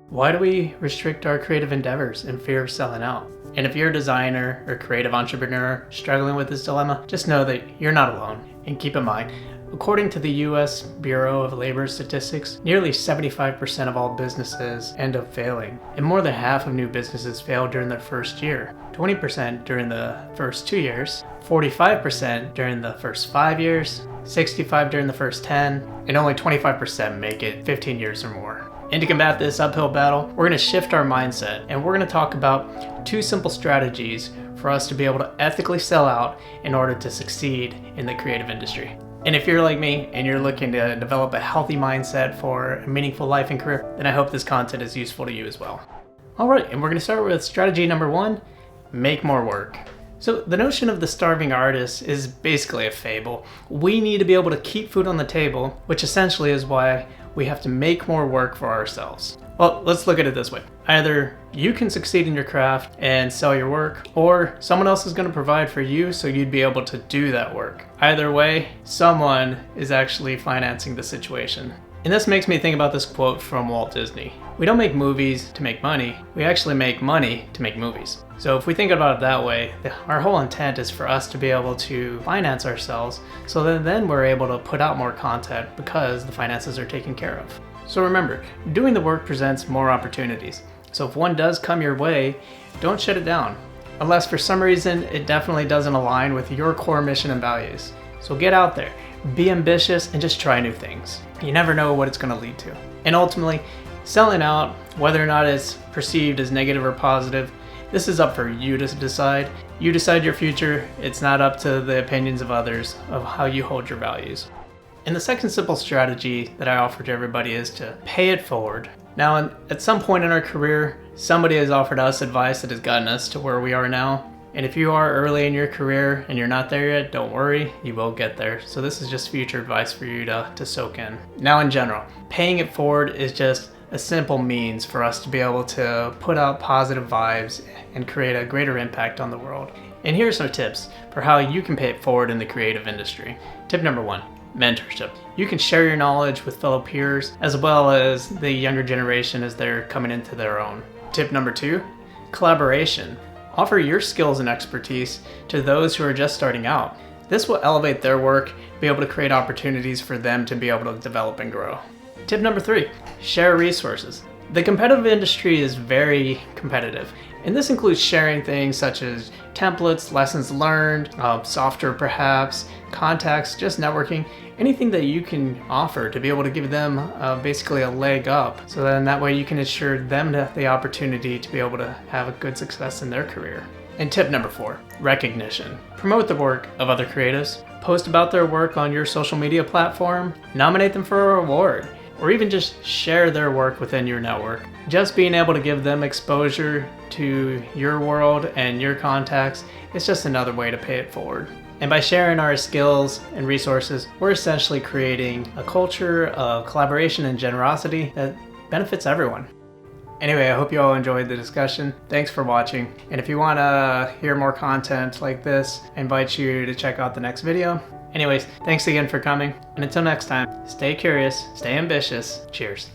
Why do we restrict our creative endeavors in fear of selling out? And if you're a designer or creative entrepreneur struggling with this dilemma, just know that you're not alone. And keep in mind, according to the US Bureau of Labor Statistics, nearly 75% of all businesses end up failing. And more than half of new businesses fail during their first year, 20% during the first 2 years, 45% during the first 5 years, 65% during the first 10, and only 25% make it 15 years or more. And to combat this uphill battle, we're going to shift our mindset, and we're going to talk about 2 simple strategies for us to be able to ethically sell out in order to succeed in the creative industry. And if you're like me and you're looking to develop a healthy mindset for a meaningful life and career, then I hope this content is useful to you as well. All right, and we're going to start with strategy number 1, make more work. So the notion of the starving artist is basically a fable. We need to be able to keep food on the table, which essentially is why we have to make more work for ourselves. Well, let's look at it this way. Either you can succeed in your craft and sell your work, or someone else is going to provide for you so you'd be able to do that work. Either way, someone is actually financing the situation. And this makes me think about this quote from Walt Disney. We don't make movies to make money, we actually make money to make movies. So if we think about it that way, our whole intent is for us to be able to finance ourselves so that then we're able to put out more content because the finances are taken care of. So remember, doing the work presents more opportunities. So if one does come your way, don't shut it down. Unless for some reason it definitely doesn't align with your core mission and values. So get out there, be ambitious, and just try new things. You never know what it's going to lead to. And ultimately, selling out, whether or not it's perceived as negative or positive, this is up for you to decide. You decide your future. It's not up to the opinions of others of how you hold your values. And the second simple strategy that I offer to everybody is to pay it forward. Now, at some point in our career, somebody has offered us advice that has gotten us to where we are now. And if you are early in your career and you're not there yet, don't worry, you will get there. So this is just future advice for you to soak in. Now, in general, paying it forward is just a simple means for us to be able to put out positive vibes and create a greater impact on the world. And here's some tips for how you can pay it forward in the creative industry. Tip number 1, mentorship. You can share your knowledge with fellow peers as well as the younger generation as they're coming into their own. Tip number 2, collaboration. Offer your skills and expertise to those who are just starting out. This will elevate their work, be able to create opportunities for them to be able to develop and grow. Tip number 3, share resources. The competitive industry is very competitive, and this includes sharing things such as templates, lessons learned, software perhaps, contacts, just networking, anything that you can offer to be able to give them basically a leg up. So then that way you can ensure them the opportunity to be able to have a good success in their career. And tip number 4, recognition. Promote the work of other creatives. Post about their work on your social media platform. Nominate them for a reward. Or even just share their work within your network. Just being able to give them exposure to your world and your contacts is just another way to pay it forward. And by sharing our skills and resources, we're essentially creating a culture of collaboration and generosity that benefits everyone. Anyway, I hope you all enjoyed the discussion. Thanks for watching. And if you want to hear more content like this, I invite you to check out the next video. Anyways, thanks again for coming. And until next time, stay curious, stay ambitious. Cheers.